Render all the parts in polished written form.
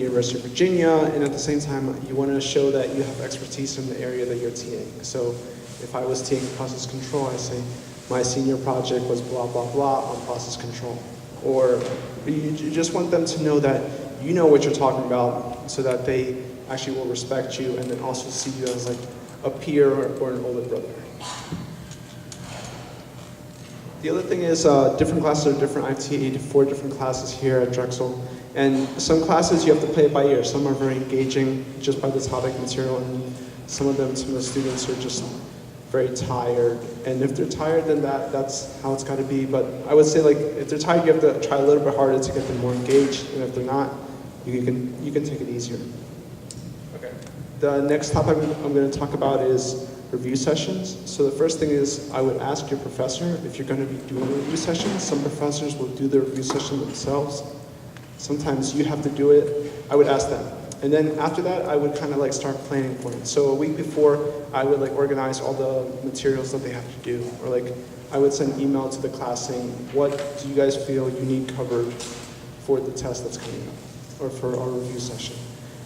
University of Virginia, and at the same time, you want to show that you have expertise in the area that you're TAing. So if I was TAing process control, I say, my senior project was blah, blah, blah on process control. Or you just want them to know that you know what you're talking about so that they actually will respect you and then also see you as like a peer or an older brother. The other thing is different classes are different. I've TA'd 4 different classes here at Drexel. And some classes you have to play it by ear. Some are very engaging just by the topic material, and some of the students are just very tired. And if they're tired, then that's how it's got to be. But I would say, like, if they're tired, you have to try a little bit harder to get them more engaged. And if they're not, you can take it easier. Okay. The next topic I'm going to talk about is review sessions. So the first thing is I would ask your professor if you're going to be doing a review session. Some professors will do the review session themselves. Sometimes you have to do it. I would ask them. And then after that, I would kind of like start planning for it. So a week before, I would like organize all the materials that they have to do. Or like I would send email to the class saying, what do you guys feel you need covered for the test that's coming up or for our review session?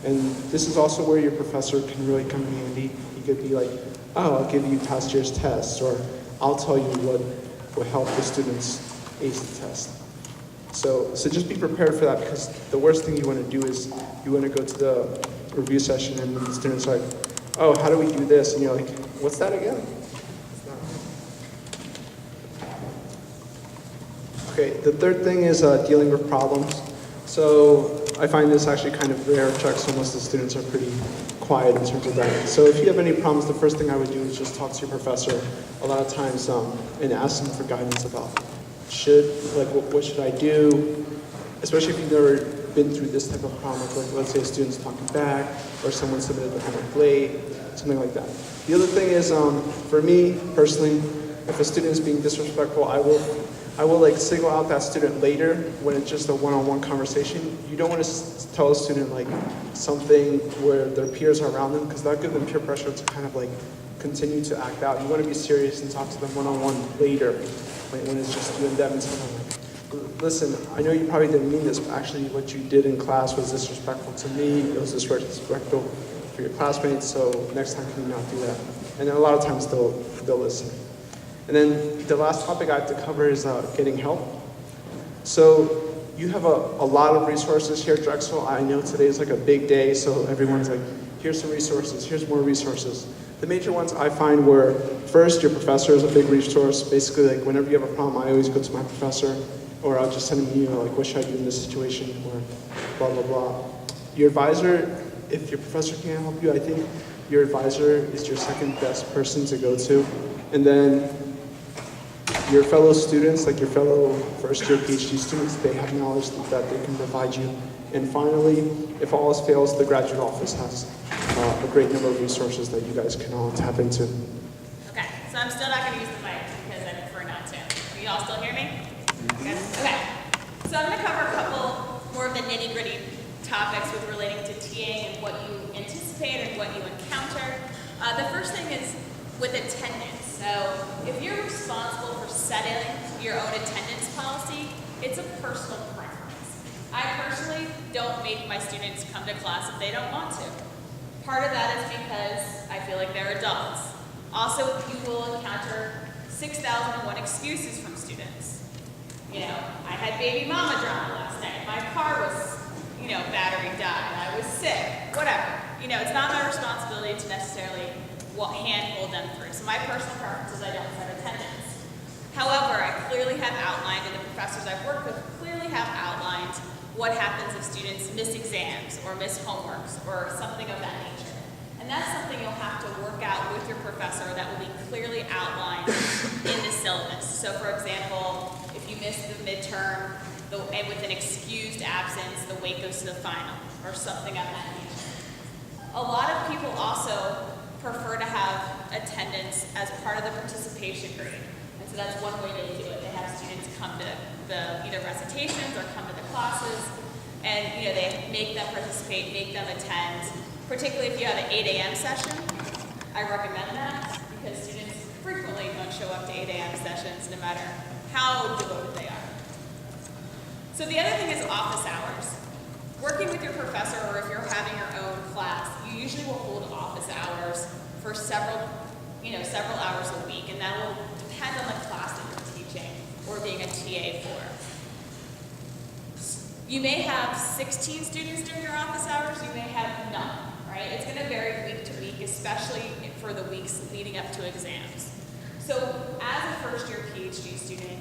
And this is also where your professor can really come in handy. You could be like, oh, I'll give you past year's tests, or I'll tell you what will help the students ace the test. So just be prepared for that, because the worst thing you want to do is you want to go to the review session and the students are like, oh, how do we do this? And you're like, what's that again? Okay, the third thing is dealing with problems. So I find this actually kind of rare. So most of the students are pretty quiet in terms of that. So if you have any problems, the first thing I would do is just talk to your professor a lot of times and ask them for guidance about what should I do, especially if you've never been through this type of problem, like let's say a student's talking back or someone submitted the homework late, something like that. The other thing is, for me personally, if a student is being disrespectful, I will like single out that student later when it's just a one-on-one conversation. You don't want to tell a student like something where their peers are around them, because that'll give them peer pressure to kind of like continue to act out. You want to be serious and talk to them one-on-one later when it's just you and them and tell them like, listen, I know you probably didn't mean this, but actually what you did in class was disrespectful to me, it was disrespectful for your classmates, so next time can you not do that? And then a lot of times they'll listen. And then the last topic I have to cover is getting help. So you have a lot of resources here at Drexel. I know today is like a big day, so everyone's like, here's some resources, here's more resources. The major ones I find were, first, your professor is a big resource. Basically, like whenever you have a problem, I always go to my professor, or I'll just send him an email, like, what should I do in this situation, or blah, blah, blah. Your advisor, if your professor can't help you, I think your advisor is your second best person to go to. And then your fellow students, like your fellow first-year PhD students, they have knowledge that they can provide you. And finally, if all else fails, the graduate office has a great number of resources that you guys can all tap into. Okay, so I'm still not going to use the mic because I prefer not to. Can you all still hear me? Yes? Okay, so I'm going to cover a couple more of the nitty-gritty topics with relating to TAing and what you anticipate and what you encounter. The first thing is with attendance. So if you're responsible for setting your own attendance policy, it's a personal preference. I personally don't make my students come to class if they don't want to. Part of that is because I feel like they're adults. Also, you will encounter 6,001 excuses from students. You know, I had baby mama drama last night. My car was, battery died. I was sick, whatever. It's not my responsibility to necessarily handhold them through. So my personal preference is I don't set attendance. However, I clearly have outlined, and the professors I've worked with clearly have outlined what happens if students miss exams or miss homeworks or something of that nature. And that's something you'll have to work out with your professor that will be clearly outlined in the syllabus. So for example, if you miss the midterm and with an excused absence, the weight goes to the final or something of that nature. A lot of people also prefer to have attendance as part of the participation grade. And so that's one way they do it. They have students come to the either recitations or come to the classes, and they make them participate, make them attend. Particularly if you have an 8 a.m. session, I recommend that because students frequently don't show up to 8 a.m. sessions no matter how devoted they are. So the other thing is office hours. Working with your professor or several hours a week, and that will depend on the class that you're teaching or being a TA for. You may have 16 students during your office hours, you may have none, right? It's gonna vary week to week, especially for the weeks leading up to exams. So as a first-year PhD student,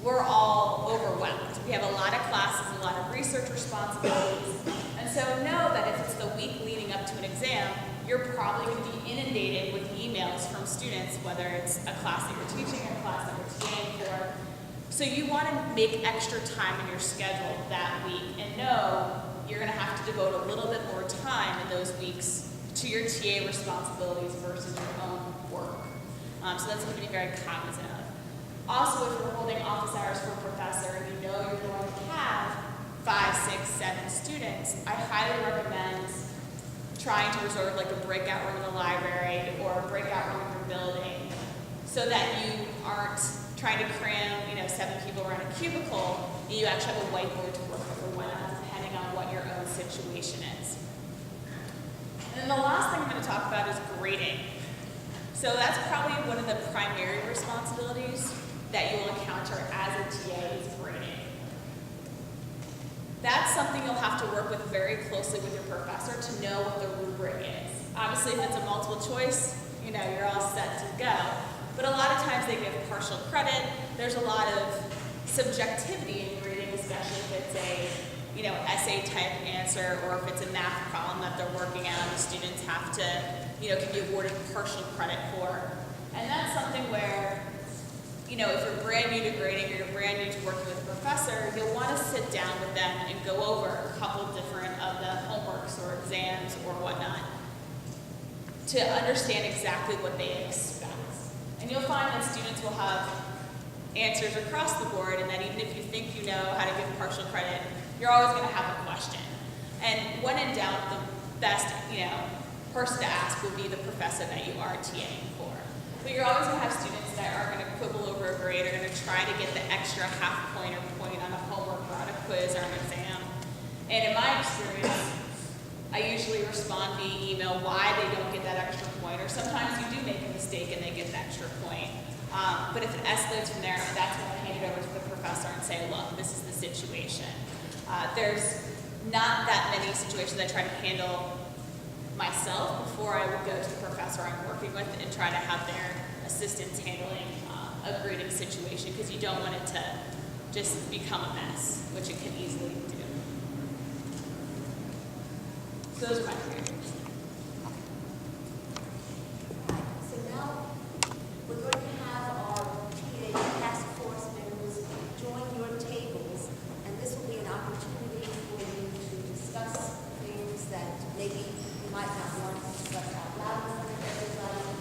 we're all overwhelmed. We have a lot of classes, a lot of research responsibilities, and so know that if it's the week leading up to an exam, you're probably going to be inundated with emails from students, whether it's a class that you're teaching or a class that you're TAing for. So you want to make extra time in your schedule that week and know you're going to have to devote a little bit more time in those weeks to your TA responsibilities versus your own work. So that's something to be very cognizant of. Also, if you're holding office hours for a professor and you know you're going to have 5, 6, 7 students, I highly recommend trying to reserve like a breakout room in the library or a breakout room in your building so that you aren't trying to cram 7 people around a cubicle and you actually have a whiteboard to work with or whatnot, depending on what your own situation is. And then the last thing I'm going to talk about is grading. So that's probably one of the primary responsibilities that you will encounter as a TA is grading. That's something you'll have to work with very closely with your professor to know what the rubric is. Obviously, if it's a multiple choice, you're all set to go. But a lot of times they give partial credit. There's a lot of subjectivity in grading, especially if it's a essay type answer or if it's a math problem that they're working on. The students have to can be awarded partial credit for. And that's something where if you're brand new to grading or you're brand new to working with a professor, you'll want to sit down with them and go over a couple different of the homeworks or exams or whatnot to understand exactly what they expect. And you'll find that students will have answers across the board, and that even if you think you know how to give partial credit, you're always going to have a question. And when in doubt, the best person to ask will be the professor that you are TAing for. But you're always going to have students that are going to quibble over a grade, are going to try to get the extra half point or point on a homework or on a quiz or an exam. And in my experience, I usually respond via email why they don't get that extra point, or sometimes you do make a mistake and they get the extra point. But if it escalates from there, that's when I hand it over to the professor and say, look, this is the situation. There's not that many situations I try to handle myself before I would go to the professor I'm working with and try to have their assistants handling a grading situation, because you don't want it to just become a mess, which it can easily do. So those are my 3 areas. So now we're going to have our TA task force members join your tables, and this will be an opportunity for you to discuss things that maybe you might not want to discuss out loud in front of everybody,